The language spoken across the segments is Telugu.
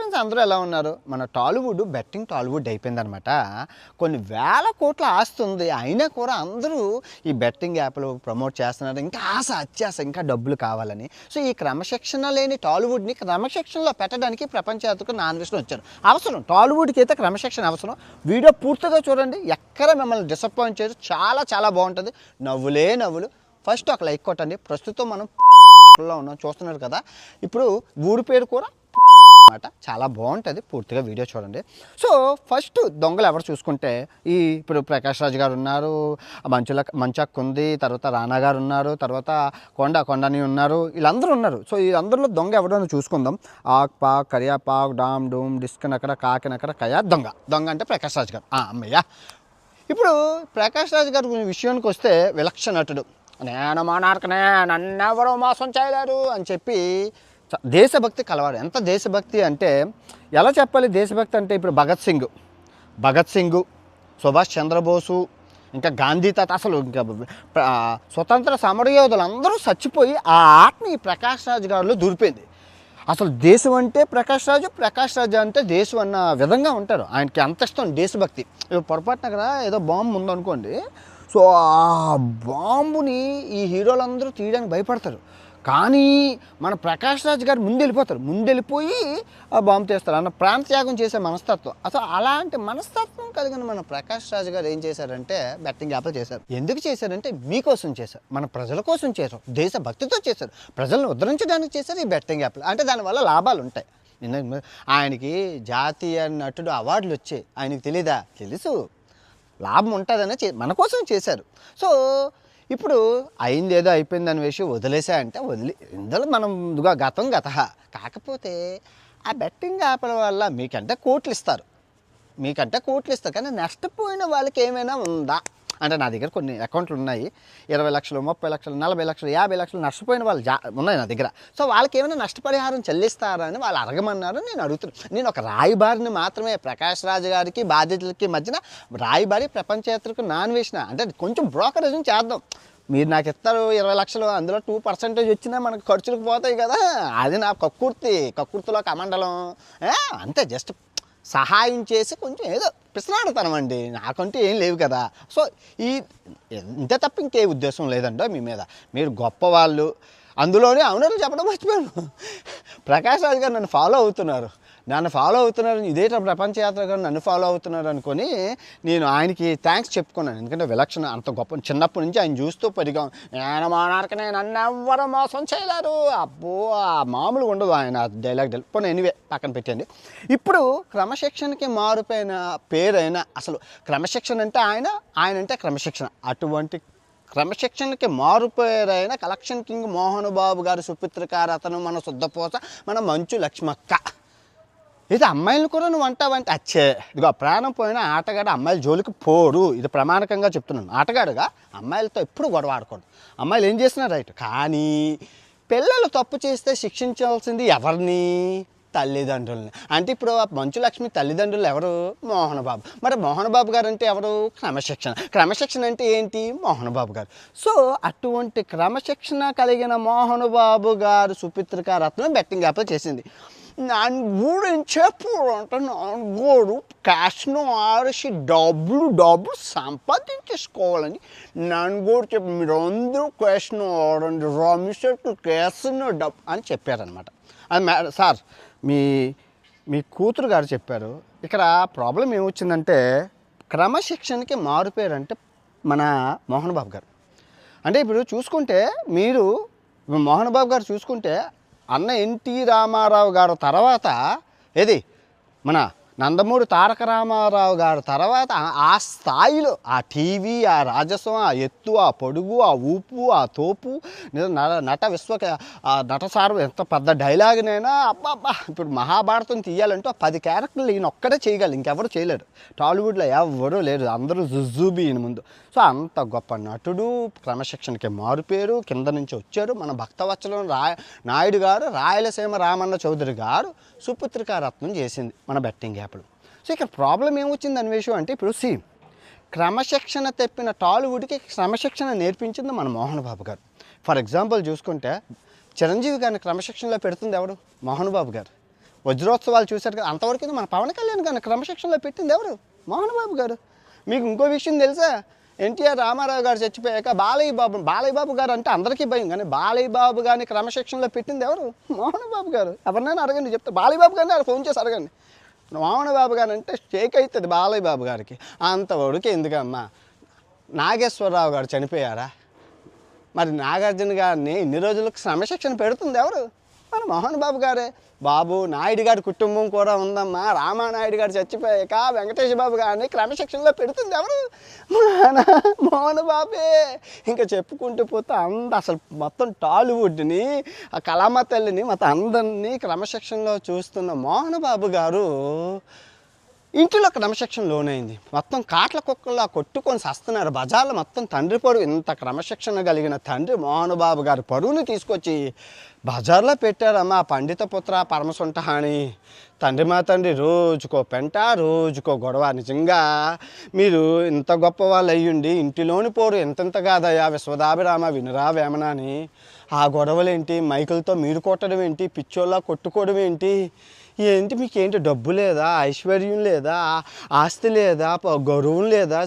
ఫ్రెండ్స్ అందరూ ఎలా ఉన్నారు? మన టాలీవుడ్ బెట్టింగ్ టాలీవుడ్ అయిపోయిందనమాట. కొన్ని వేల కోట్ల ఆస్తి ఉంది. అయినా కూడా అందరూ ఈ బెట్టింగ్ యాప్‌లు ప్రమోట్ చేస్తున్నారు. ఇంకా అత్యాస ఇంకా డబ్బులు కావాలని. సో, ఈ క్రమశిక్షణ లేని టాలీవుడ్‌ని క్రమశిక్షణలో పెట్టడానికి ప్రపంచయాత్రకు నాన్ వెస్ట్‌లు వచ్చారు. అవసరం టాలీవుడ్‌కి అయితే క్రమశిక్షణ అవసరం. వీడియో పూర్తిగా చూడండి. ఎక్కడ మిమ్మల్ని డిసప్పాయింట్ చేయదు. చాలా చాలా బాగుంటుంది. నవ్వులే నవ్వులు. ఫస్ట్ ఒక లైక్ కొట్టండి. ప్రస్తుతం మనం లో ఉన్నాం చూస్తున్నారు కదా. ఇప్పుడు ఊరి పేరు కూడా మాట చాలా బాగుంటుంది. పూర్తిగా వీడియో చూడండి. సో ఫస్ట్ దొంగలు ఎవరు చూసుకుంటే ఇప్పుడు ప్రకాష్ రాజ్ గారు ఉన్నారు, మంచక్క ఉంది, తర్వాత రానా గారు ఉన్నారు, తర్వాత కొండని ఉన్నారు, వీళ్ళందరూ ఉన్నారు. సో వీళ్ళందరిలో దొంగ ఎవడో చూసుకుందాం. ఆక్ పాక్ కరియా పాక్ డామ్ డూమ్ డిస్కనకర కాకినకర కయా దొంగ అంటే ప్రకాష్ రాజ్ గారు. అమ్మయ్య. ఇప్పుడు ప్రకాష్ రాజ్ గారి విషయానికి వస్తే విలక్షణ నటుడు. నేను మానార్కనే, నన్నెవరో మోసం చేయలేరు అని చెప్పి దేశభక్తి కలవాడు. ఎంత దేశభక్తి అంటే ఎలా చెప్పాలి? దేశభక్తి అంటే ఇప్పుడు భగత్ సింగ్, సుభాష్ చంద్రబోసు, ఇంకా గాంధీ తాత, అసలు ఇంకా స్వతంత్ర సమరయోధులు అందరూ చచ్చిపోయి ఆ ఆత్మ ఈ ప్రకాష్ రాజ్ గారిలో దూరిపోయింది. అసలు దేశం అంటే ప్రకాష్ రాజ్ అంటే దేశం అన్న విధంగా ఉంటారు. ఆయనకి అంత ఇష్టం దేశభక్తి. పొరపాటున కదా ఏదో బాంబు ఉందనుకోండి, సో ఆ బాంబుని ఈ హీరోలందరూ తీయడానికి భయపడతారు. కానీ మన ప్రకాష్ రాజ్ గారు ముందెళ్ళిపోయి ఆ బాంబు తీస్తారు అన్న ప్రాణత్యాగం చేసే మనస్తత్వం. అసలు అలాంటి మనస్తత్వం కలిగిన మన ప్రకాష్ రాజ్ గారు ఏం చేశారంటే బెట్టింగ్ యాప్లు చేశారు. ఎందుకు చేశారంటే మీకోసం చేశారు, మన ప్రజల కోసం చేశారు, దేశభక్తితో చేశారు, ప్రజలను ఉద్ధరించడానికి చేశారు ఈ బెట్టింగ్ యాప్లు. అంటే దానివల్ల లాభాలు ఉంటాయి. ఆయనకి జాతీయ నటుడు అవార్డులు వచ్చాయి. ఆయనకి తెలీదా? తెలుసు, లాభం ఉంటుందని మన కోసం చేశారు. సో ఇప్పుడు అయింది ఏదో అయిపోయిందని వేసి వదిలేసాయంటే ఇందులో మనం గతం కాకపోతే ఆ బెట్టింగ్ యాప్ల వల్ల మీకంటే కోట్లు ఇస్తారు కానీ నష్టపోయిన వాళ్ళకి ఏమైనా ఉందా అంటే నా దగ్గర కొన్ని అకౌంట్లు ఉన్నాయి. 20 లక్షలు, 30 లక్షలు, 40 లక్షలు, 50 లక్షలు నష్టపోయిన వాళ్ళు ఉన్నాయి నా దగ్గర. సో వాళ్ళకి ఏమైనా నష్టపరిహారం చెల్లిస్తారా అని వాళ్ళు అడగమన్నారు. నేను అడుగుతున్నాను. నేను ఒక రాయబారిని మాత్రమే. ప్రకాష్ రాజ్ గారికి బాధ్యతలకి మధ్యన రాయబారి ప్రపంచయాత్రకు నాన్ వేసిన అంటే కొంచెం బ్రోకరేజ్ చేద్దాం. మీరు నాకు ఇస్తారు 20 లక్షలు, అందులో 2% వచ్చినా మనకు ఖర్చులకు పోతాయి కదా. అది నా కక్కుర్తిలో కమండలం అంతే. జస్ట్ సహాయం చేసి కొంచెం ఏదో పిసలాడుతామండి. నాకంటూ ఏం లేవు కదా. సో ఇంతే తప్ప ఇంకే ఉద్దేశం లేదండి మీ మీద. మీరు గొప్పవాళ్ళు. అందులోనే అవునని చెప్పడం మర్చిపోయాను. ప్రకాష్ రాజ్ గారు నన్ను ఫాలో అవుతున్నారు. ఇదే ప్రపంచ యాత్ర గారు నన్ను ఫాలో అవుతున్నారు అనుకొని నేను ఆయనకి థ్యాంక్స్ చెప్పుకున్నాను. ఎందుకంటే విలక్షణ అంత గొప్ప. చిన్నప్పటి నుంచి ఆయన చూస్తూ పెరిగాం. నేను మానార్కనే, నన్ను ఎవ్వరు మోసం చేయలేరు. అబ్బో మామూలుగా ఉండదు ఆయన డైలాగ్. పోనీ ఎనీవే పక్కన పెట్టండి. ఇప్పుడు క్రమశిక్షణకి మారిపోయిన పేరైనా అసలు క్రమశిక్షణ అంటే ఆయన అంటే క్రమశిక్షణ. అటువంటి క్రమశిక్షణకి మారుపేరైన కలెక్షన్ కింగ్ మోహన్ బాబు గారు సుపుత్రికారు, అతను మన శుద్ధపోస, మన మంచు లక్ష్మక్క. ఇది అమ్మాయిలను కూడా నువ్వు అంటావంటే అచ్చే ఇదిగో ప్రాణం పోయిన ఆటగాడు అమ్మాయిల జోలికి పోడు. ఇది ప్రమాణకంగా చెప్తున్నాను. ఆటగాడుగా అమ్మాయిలతో ఎప్పుడు గొడవ ఆడకూడదు. అమ్మాయిలు ఏం చేసినా రైట్. కానీ పిల్లలు తప్పు చేస్తే శిక్షించాల్సింది ఎవరిని? తల్లిదండ్రులని. అంటే ఇప్పుడు మంచు లక్ష్మి తల్లిదండ్రులు ఎవరు? మోహన్ బాబు. మరి మోహన్ బాబు గారు అంటే ఎవరు? క్రమశిక్షణ అంటే ఏంటి? మోహన్ బాబు గారు. సో అటువంటి క్రమశిక్షణ కలిగిన మోహన్ బాబు గారు సుపుత్రికారత్నం బెట్టింగ్ యాప్లో చేసింది. నన్ను గురించి చెప్పాలంటే నన్ను క్యాష్ను ఆడిసి డబ్బులు సంపాదించేసుకోవాలని నన్ను కూడా చెప్పి మీరు అందరూ క్యాష్ను ఆడండి, రమిషెట్లు క్యాష్ను డబ్బు అని చెప్పారనమాట. అది సార్ మీ కూతురు గారు చెప్పారు. ఇక్కడ ప్రాబ్లం ఏమొచ్చిందంటే క్రమశిక్షణకి మారుపేరంటే మన మోహన్ బాబు గారు. అంటే ఇప్పుడు చూసుకుంటే మీరు మోహన్ బాబు గారు చూసుకుంటే అన్న ఎన్టీ రామారావు గారు తర్వాత మన నందమూరి తారక రామారావు గారు తర్వాత ఆ స్థాయిలో ఆ టీవీ, ఆ రాజస్వం, ఆ ఎత్తు, ఆ పొడుగు, ఆ ఊపు, ఆ తోపు, నటసారం ఎంత పెద్ద డైలాగ్నైనా అబ్బా. ఇప్పుడు మహాభారతం తీయాలంటే 10 క్యారెక్టర్లు ఈయన ఒక్కడే చేయగలరు. ఇంకెవరు చేయలేరు. టాలీవుడ్లో ఎవరూ లేరు. అందరూ జుజుబీ ఈయన ముందు. సో అంత గొప్ప నటుడు, క్రమశిక్షణకి మారుపేరు, కింద నుంచి వచ్చారు. మన భక్తవత్సలం నాయుడు గారు, రాయలసీమ రామన్న చౌదరి గారు సుపుత్రికారత్నం చేసింది మన బెట్టింగ్ యాప్లు. సో ఇక్కడ ప్రాబ్లం ఏమొచ్చింది అన్వేషం అంటే ఇప్పుడు క్రమశిక్షణ తెప్పిన టాలీవుడ్కి క్రమశిక్షణ నేర్పించింది మన మోహన్ బాబు గారు. ఫర్ ఎగ్జాంపుల్ చూసుకుంటే చిరంజీవి గారిని క్రమశిక్షణలో పెడుతుంది ఎవరు? మోహన్ బాబు గారు. వజ్రోత్సవాలు చూశారు కదా, అంతవరకు మన పవన్ కళ్యాణ్ గారిని క్రమశిక్షణలో పెట్టింది ఎవరు? మోహన్ బాబు గారు. మీకు ఇంకో విషయం తెలుసా? ఎన్టీఆర్ రామారావు గారు చచ్చిపోయాక బాలయ్య బాబు గారు అంటే అందరికీ భయం, కానీ బాలయ్య బాబు గారిని క్రమశిక్షణలో పెట్టింది ఎవరు? మోహన్ బాబు గారు. ఎవరినైనా అడగండి, చెప్తే బాలయ్య బాబు గారిని ఫోన్ చేసి అడగండి. మోహన్ బాబు గారు అంటే షేక్ అవుతుంది బాలయ్య బాబు గారికి. అంతవరకు ఎందుకమ్మా? నాగేశ్వరరావు గారు చనిపోయారా? మరి నాగార్జున గారిని ఇన్ని రోజులకు క్రమశిక్షణ పెడుతుంది ఎవరు? మన మోహన్ బాబు గారే. బాబు నాయుడు గారి కుటుంబం కూడా ఉందమ్మా. రామానాయుడు గారు చచ్చిపోయాక వెంకటేష్ బాబు గారిని క్రమశిక్షణలో పెడుతుంది ఎవరు? మోహన్ బాబే. ఇంకా చెప్పుకుంటూ పోతే అసలు మొత్తం టాలీవుడ్ని, ఆ కళామ తల్లిని మొత్తం అందరినీ క్రమశిక్షణలో చూస్తున్న మోహన్ బాబు గారు ఇంటిలో క్రమశిక్షణ లోనైంది. మొత్తం కాట్ల కుక్కల్లా కొట్టుకొని సస్తున్నారు బజార్లో. మొత్తం తండ్రి పరువు, ఇంత క్రమశిక్షణ కలిగిన తండ్రి మోహన్ బాబు గారి పరువుని తీసుకొచ్చి బజార్లో పెట్టారమ్మా. పండిత పుత్ర పరమసుంట అని తండ్రి మా తండ్రి రోజుకో పెంట, రోజుకో గొడవ. నిజంగా మీరు ఇంత గొప్ప వాళ్ళు అయ్యుండి ఇంటిలోని పోరు ఎంతెంత కాదయ్యా విశ్వదాభిరామ వినురా వేమన అని. ఆ గొడవలేంటి? మైకులతో మీరు కొట్టడం ఏంటి? పిచ్చోళ్ళ కొట్టుకోవడం ఏంటి? ఏంటి మీకేంటి? డబ్బు లేదా? ఐశ్వర్యం లేదా? ఆస్తి లేదా? గౌరవం లేదా?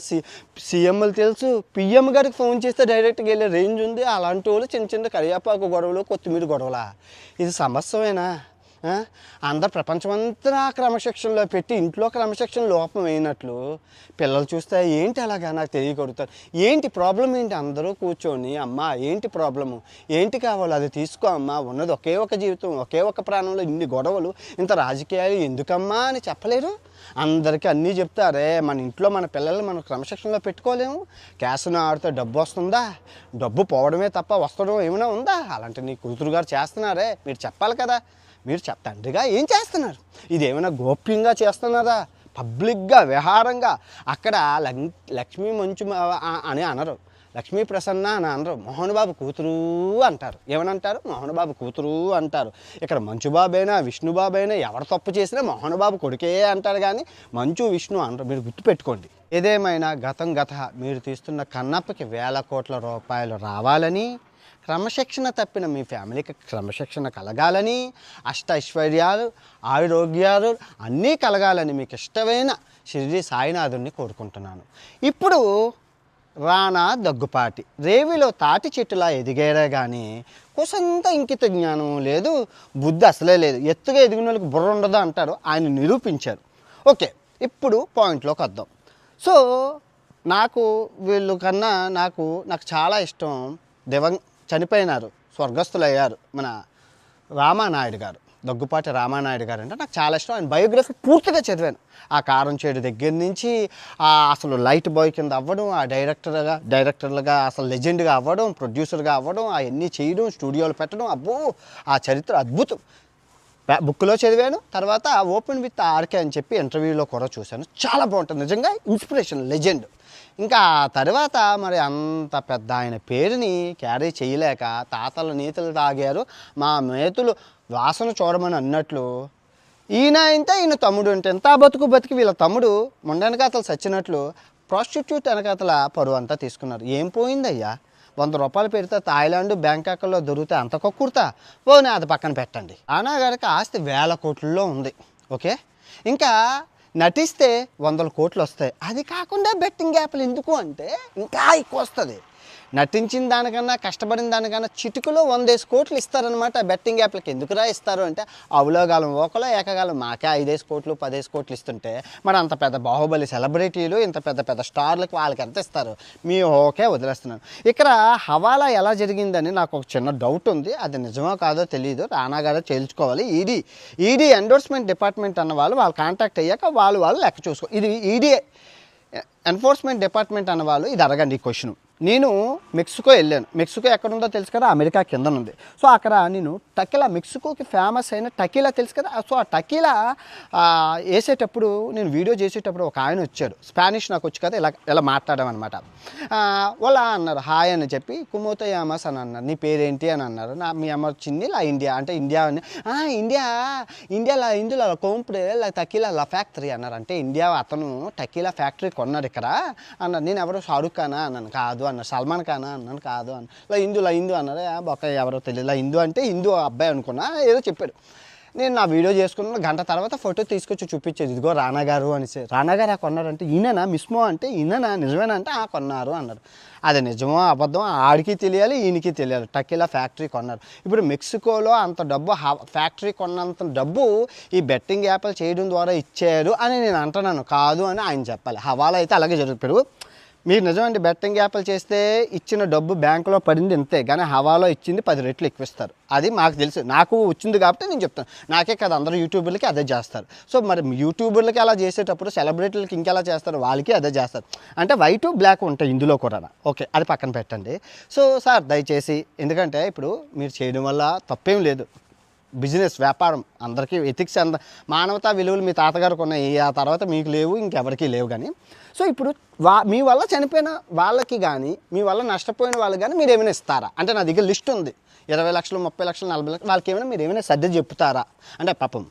సీఎంలు తెలుసు, పిఎం గారికి ఫోన్ చేస్తే డైరెక్ట్గా వెళ్ళే రేంజ్ ఉంది. అలాంటి వాళ్ళు చిన్న చిన్న కరియాపాకు గొడవలు, కొత్తిమీర గొడవలా? ఇది సమస్యమేనా? అందరు ప్రపంచమంతా క్రమశిక్షణలో పెట్టి ఇంట్లో క్రమశిక్షణ లోపం అయినట్లు పిల్లలు చూస్తే ఏంటి అలాగా నాకు తెలియకూడతారు. ఏంటి ప్రాబ్లం ఏంటి? అందరూ కూర్చొని అమ్మ ఏంటి ప్రాబ్లము, ఏంటి కావాలో అది తీసుకో అమ్మా, ఉన్నది ఒకే ఒక జీవితం, ఒకే ఒక ప్రాణంలో ఇన్ని గొడవలు, ఇంత రాజకీయాలు ఎందుకమ్మా అని చెప్పలేరు. అందరికీ అన్నీ చెప్తారే. మన ఇంట్లో మన పిల్లల్ని మనం క్రమశిక్షణలో పెట్టుకోలేము. క్యాసును ఆడితే డబ్బు వస్తుందా? డబ్బు పోవడమే తప్ప వస్తడం ఏమైనా ఉందా? అలాంటి నీ కూతురు గారు చేస్తున్నారే, మీరు చెప్పాలి కదా. మీరు తండ్రిగా ఏం చేస్తున్నారు? ఇదేమైనా గోప్యంగా చేస్తున్నారా? పబ్లిక్గా వ్యవహారంగా అక్కడ లక్ష్మీ మంచు అని అనరు, లక్ష్మీ ప్రసన్న అని అనరు, మోహన్ బాబు కూతురు అంటారు. ఏమనంటారు? మోహన్ బాబు కూతురు అంటారు. ఇక్కడ మంచుబాబు అయినా విష్ణుబాబు అయినా ఎవరు తప్పు చేసినా మోహన్ బాబు కొడుకే అంటారు, కానీ మంచు విష్ణు అనరు. మీరు గుర్తుపెట్టుకోండి. ఏదేమైనా గతం మీరు తీస్తున్న కన్నప్పకి వేల కోట్ల రూపాయలు రావాలని, క్రమశిక్షణ తప్పిన మీ ఫ్యామిలీకి క్రమశిక్షణ కలగాలని, అష్టైశ్వర్యాలు ఆరోగ్యాలు అన్నీ కలగాలని మీకు ఇష్టమైన షిరిడి సాయినాథుడిని కోరుకుంటున్నాను. ఇప్పుడు రానా దగ్గుపాటి రేవిలో తాటి చెట్టులా ఎదిగారే కానీ కొసంత ఇంకిత జ్ఞానం లేదు, బుద్ధి అసలే లేదు. ఎత్తుగా ఎదిగిన వాళ్ళకి బుర్ర ఉండదు అంటారు, ఆయన నిరూపించారు. ఓకే, ఇప్పుడు పాయింట్లోకి వద్దాం. సో నాకు వీళ్ళు కన్నా నాకు చాలా ఇష్టం చనిపోయినారు, స్వర్గస్థులయ్యారు మన రామానాయుడు గారు, దగ్గుపాటి రామానాయుడు గారు అంటే నాకు చాలా ఇష్టం. ఆయన బయోగ్రఫీ పూర్తిగా చదివాను. ఆ కారం చేడు దగ్గర నుంచి అసలు లైట్ బాయ్ కింద అవ్వడం, ఆ డైరెక్టర్లుగా అసలు లెజెండ్గా అవ్వడం, ప్రొడ్యూసర్గా అవ్వడం, అవన్నీ చేయడం, స్టూడియోలు పెట్టడం, అబ్బో ఆ చరిత్ర అద్భుతం. బుక్లో చదివాను. తర్వాత ఓపెన్ విత్ ఆర్కే అని చెప్పి ఇంటర్వ్యూలో కూడా చూశాను. చాలా బాగుంటుంది, నిజంగా ఇన్స్పిరేషన్, లెజెండ్. ఇంకా తర్వాత మరి అంత పెద్ద ఆయన పేరుని క్యారీ చేయలేక తాతల నీతులు తాగారు, మా మేతులు వాసన చూడమని అన్నట్లు ఈయన అయితే ఈయన తమ్ముడు అంటే ఎంత బతికి వీళ్ళ తమ్ముడు ముండెనకాతలు చచ్చినట్లు ప్రాస్టిట్యూట్ వెనకాతల పరువు అంతా తీసుకున్నారు. ఏం పోయిందయ్యా? 100 రూపాయలు పెడితే థాయిలాండ్ బ్యాంకాక్లో దొరికితే అంత కొక్కుర్తా పోనీ అది పక్కన పెట్టండి. రానా గారికి ఆస్తి వేల కోట్లలో ఉంది. ఓకే, ఇంకా నటిస్తే 100 కోట్లు వస్తాయి. అది కాకుండా బెట్టింగ్ యాప్లు ఎందుకు అంటే ఇంకా ఎక్కువ వస్తుంది. నటించిన దానికన్నా కష్టపడిన దానికన్నా చిటుకులో 100 కోట్లు ఇస్తారనమాట బెట్టింగ్ యాప్లకి. ఎందుకురా ఇస్తారు అంటే అవలోగాలం ఓకలో ఏకగాలం మాకే 5 కోట్లు 10 కోట్లు ఇస్తుంటే మరి అంత పెద్ద బాహుబలి సెలబ్రిటీలు ఇంత పెద్ద స్టార్లకు వాళ్ళకి ఎంత ఇస్తారు? మీ ఓకే వదిలేస్తున్నాను. ఇక్కడ హవాలా ఎలా జరిగిందని నాకు ఒక చిన్న డౌట్ ఉంది. అది నిజమో కాదో తెలియదు, రానా గారు తేల్చుకోవాలి. ఈడీ ఎండోర్స్మెంట్ డిపార్ట్మెంట్ అన్న వాళ్ళు కాంటాక్ట్ అయ్యాక వాళ్ళు లెక్క చూసుకో. ఇది ఈడీ ఎన్ఫోర్స్మెంట్ డిపార్ట్మెంట్ అన్న వాళ్ళు ఇది అడగండి ఈ క్వశ్చన్. నేను మెక్సికో వెళ్ళాను. మెక్సికో ఎక్కడుందో తెలుసు కదా, అమెరికా కింద ఉంది. సో అక్కడ నేను టకీలా, మెక్సికోకి ఫేమస్ అయిన టకీలా తెలుసు కదా. సో ఆ టకీలా వేసేటప్పుడు నేను వీడియో చేసేటప్పుడు ఒక ఆయన వచ్చాడు, స్పానిష్ నాకు వచ్చి కదా, ఇలా మాట్లాడామన్నమాట. వాళ్ళ అన్నారు హాయ్ అని చెప్పి కుమోతో యామస్ అని అన్నారు. నీ పేరేంటి అని అన్నారు. మీ అమ్మ వచ్చింది లా ఇండియా అంటే ఇండియా అని. ఇండియాలో ఇందులో కోంపుడే టకీలా లా ఫ్యాక్టరీ అన్నారు. అంటే ఇండియా అతను టకీలా ఫ్యాక్టరీ కొన్నాడు ఇక్కడ అన్నారు. నేను ఎవరు షారుఖ్ ఖానా అన్నాను. కాదు అన్నారు. సల్మాన్ ఖానా అన్నాను. కాదు అన్న. లా హిందూ అన్నారు. బొక్క ఎవరో తెలియదు. లా హిందూ అంటే హిందూ అబ్బాయి అనుకున్నా, ఏదో చెప్పాడు. నేను నా వీడియో చేసుకున్న గంట తర్వాత ఫోటో తీసుకొచ్చి చూపించేది, ఇదిగో రానా గారు అనేసి. రానా గారు కొన్నారంటే ఈయననా మిస్మో అంటే ఈయననా నిజమేనా అంటే కొన్నారు అన్నారు. అది నిజమో అబద్ధం ఆడికి తెలియాలి, ఈయనకి తెలియాలి. టకీలా ఫ్యాక్టరీ కొన్నారు. ఇప్పుడు మెక్సికోలో అంత డబ్బు ఫ్యాక్టరీ కొన్నంత డబ్బు ఈ బెట్టింగ్ యాప్లు చేయడం ద్వారా ఇచ్చారు అని నేను అంటున్నాను, కాదు అని ఆయన చెప్పాలి. హవాలా అయితే అలాగే జరుగుతాడు. మీరు నిజమండి, బెట్టింగ్ యాప్లు చేస్తే ఇచ్చిన డబ్బు బ్యాంకులో పడింది అంతే, కానీ హవాలో ఇచ్చింది 10 రెట్లు ఎక్కువ ఇస్తారు. అది మాకు తెలుసు, నాకు వచ్చింది కాబట్టి నేను చెప్తాను. నాకే కదా, అందరూ యూట్యూబర్లకి అదే చేస్తారు. సో మరి యూట్యూబర్లకి అలా చేసేటప్పుడు సెలబ్రిటీలకి ఇంకెలా చేస్తారు, వాళ్ళకి అదే చేస్తారు. అంటే వైట్ బ్లాక్ ఉంటాయి ఇందులో కూడా. ఓకే, అది పక్కన పెట్టండి. సో సార్ దయచేసి, ఎందుకంటే ఇప్పుడు మీరు చేయడం వల్ల తప్పేం లేదు, బిజినెస్ వ్యాపారం అందరికీ ఎథిక్స్ మానవతా విలువలు మీ తాతగారికి ఉన్నాయి, ఆ తర్వాత మీకు లేవు, ఇంకెవరికి లేవు. కానీ సో ఇప్పుడు మీ వల్ల చనిపోయిన వాళ్ళకి కానీ మీ వల్ల నష్టపోయిన వాళ్ళకి కానీ మీరు ఏమైనా ఇస్తారా అంటే, నా దగ్గర లిస్ట్ ఉంది 20 లక్షలు 30 లక్షలు 40 లక్షలు, వాళ్ళకి ఏమైనా మీరు ఏమైనా సర్ది చెప్తారా అంటే, పాపం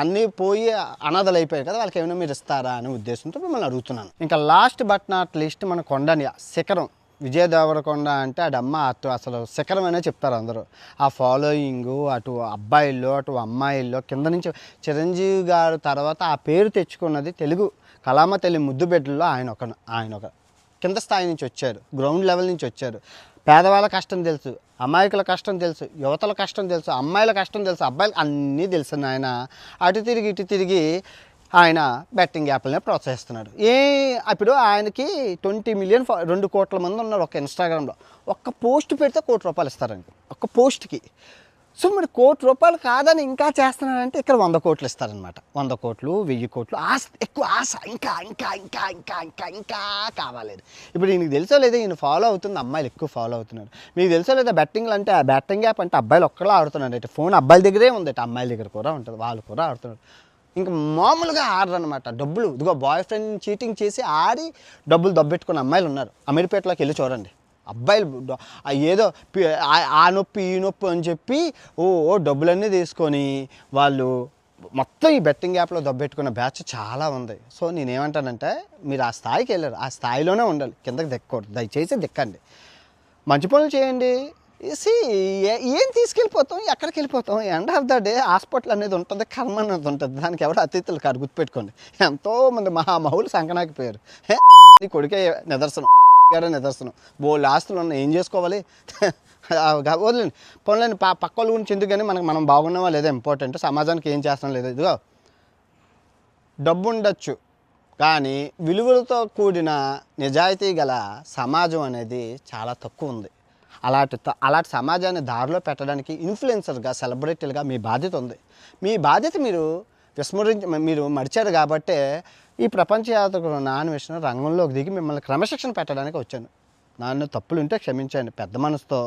అన్నీ పోయి అనాథలు అయిపోయాయి కదా, వాళ్ళకి ఏమైనా మీరు ఇస్తారా అనే ఉద్దేశంతో మిమ్మల్ని అడుగుతున్నాను. ఇంకా లాస్ట్ బట్ నాట్ లీస్ట్ మన కొండని శిఖరం విజయ దేవరకొండ అంటే అడమ్మ అసలు శిఖరం అనే చెప్తారు అందరూ. ఆ ఫాలోయింగు అటు అబ్బాయిల్లో అటు అమ్మాయిల్లో కింద నుంచి చిరంజీవి గారు తర్వాత ఆ పేరు తెచ్చుకున్నది తెలుగు కళామ తల్లి ముద్దు బిడ్డల్లో ఆయన ఒక కింద స్థాయి నుంచి వచ్చారు, గ్రౌండ్ లెవెల్ నుంచి వచ్చారు. పేదవాళ్ళ కష్టం తెలుసు, అమాయకుల కష్టం తెలుసు, యువతల కష్టం తెలుసు, అమ్మాయిల కష్టం తెలుసు, అబ్బాయిలు అన్నీ తెలుసు. ఆయన అటు తిరిగి ఇటు తిరిగి ఆయన బెట్టింగ్ యాప్లనే ప్రోత్సహిస్తున్నాడు. ఇప్పుడు ఆయనకి 20 మిలియన్ 2 కోట్ల మంది ఉన్నారు ఒక ఇన్స్టాగ్రామ్లో. ఒక్క పోస్ట్ పెడితే ₹1 కోటి ఇస్తారండి ఒక్క పోస్ట్కి. సో మరి ₹1 కోటి కాదని ఇంకా చేస్తున్నారంటే ఇక్కడ 100 కోట్లు ఇస్తారనమాట. 100 కోట్లు 1000 కోట్లు ఆశ, ఎక్కువ ఆశ, ఇంకా ఇంకా ఇంకా ఇంకా ఇంకా ఇంకా కావాలి. ఇప్పుడు ఈయనకి తెలుసో లేదా, ఈయన ఫాలో అవుతుంది, అమ్మాయిలు ఎక్కువ ఫాలో అవుతున్నారు. మీకు తెలుసో లేదా, బెట్టింగ్లు అంటే బెట్టింగ్ యాప్ అంటే అబ్బాయిలు ఒక్కలా ఆడుతున్నారు. అంటే ఫోన్ అబ్బాయిల దగ్గరే ఉంది, అమ్మాయిల దగ్గర కూడా ఉంటుంది, వాళ్ళు కూడా ఆడుతున్నారు. ఇంకా మామూలుగా ఆడరు అనమాట. డబ్బులు ఇదిగో బాయ్ ఫ్రెండ్ చీటింగ్ చేసి ఆడి డబ్బులు దబ్బెట్టుకున్న అమ్మాయిలు ఉన్నారు. అమీర్పేటలోకి వెళ్ళి చూడండి, అబ్బాయిలు ఏదో ఆ నొప్పి ఈ నొప్పి అని చెప్పి డబ్బులన్నీ తీసుకొని వాళ్ళు మొత్తం ఈ బెట్టింగ్ యాప్లో దబ్బెట్టుకున్న బ్యాచ్ చాలా ఉంది. సో నేనేమంటానంటే, మీరు ఆ స్థాయికి వెళ్ళారు, ఆ స్థాయిలోనే ఉండాలి, కిందకి దిక్కకూడదు. దయచేసి దిక్కండి, మంచి పనులు చేయండి. ఏం తీసుకెళ్ళిపోతాం, ఎక్కడికి వెళ్ళిపోతాం? End of the day hospital అనేది ఉంటుంది, కర్మ అనేది ఉంటుంది, దానికి ఎవరు అతిథులు కాదు, గుర్తుపెట్టుకోండి. ఎంతోమంది మహామహులు సంకనాకిపోయారు. నీ కొడుకే నిదర్శనం, గారే నిదర్శనం. బోల్డ్ ఆస్తులు ఉన్నాయి, ఏం చేసుకోవాలి? వదిలేండి, పోన్లేండి, పక్క వాళ్ళ గురించి ఎందుకు, కానీ మనం బాగున్నావా లేదా ఇంపార్టెంట్. సమాజానికి ఏం చేస్తాం లేదా, ఇదిగో డబ్బు ఉండొచ్చు కానీ విలువలతో కూడిన నిజాయితీ గల సమాజం అనేది చాలా తక్కువ ఉంది. అలాంటి సమాజాన్ని దారిలో పెట్టడానికి ఇన్ఫ్లుయెన్సర్గా, సెలబ్రిటీలుగా మీ బాధ్యత ఉంది. మీ బాధ్యత మీరు మడిచారు కాబట్టే ఈ ప్రపంచ యాత్రికులు నాన్వేషణ రంగంలోకి దిగి మిమ్మల్ని క్రమశిక్షణ పెట్టడానికి వచ్చాను. నన్ను తప్పులుంటే క్షమించండి, పెద్ద మనసుతో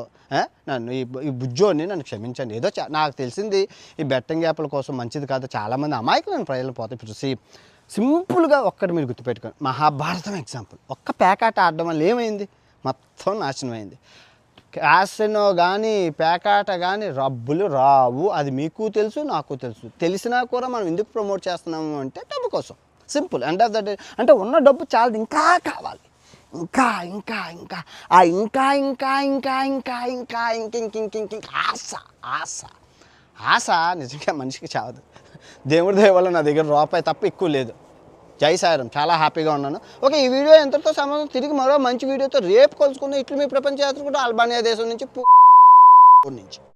నన్ను ఈ బుజ్జోని నన్ను క్షమించండి. ఏదో నాకు తెలిసింది ఈ బెట్టింగ్ యాప్ల కోసం మంచిది కాదు, చాలామంది అమాయకులను ప్రజలు పోతే. ఇప్పుడు సింపుల్గా ఒక్కటి మీరు గుర్తుపెట్టుకోండి, మహాభారతం ఎగ్జాంపుల్. ఒక్క పేకాట ఆడడం వల్ల ఏమైంది? మొత్తం నాశనం అయింది. క్యాసినో కానీ పేకాట కానీ రబ్బులు రావు, అది మీకు తెలుసు, నాకు తెలుసు. తెలిసినా కూడా మనం ఎందుకు ప్రమోట్ చేస్తున్నాము అంటే డబ్బు కోసం. Simple. End of the day అంటే ఉన్న డబ్బు చాలా, ఇంకా కావాలి, ఇంకా ఇంకా ఇంకా ఇంకా ఇంకా ఇంకా ఇంకా ఇంకా ఇంక ఆశ ఆశ ఆశ నిజంగా మనిషికి చావదు. దేవుడి దయ వల్ల నా దగ్గర రూపాయి తప్ప ఎక్కువ లేదు. జై సాయిరాం, చాలా హ్యాపీగా ఉన్నాను. ఓకే, ఈ వీడియో ఎంతటితో సంబంధం, తిరిగి మరో మంచి వీడియోతో రేపు కలుసుకుందాం. ఇట్లు మీ ప్రపంచ యాత్రికుడు అల్బానియా దేశం నుంచి.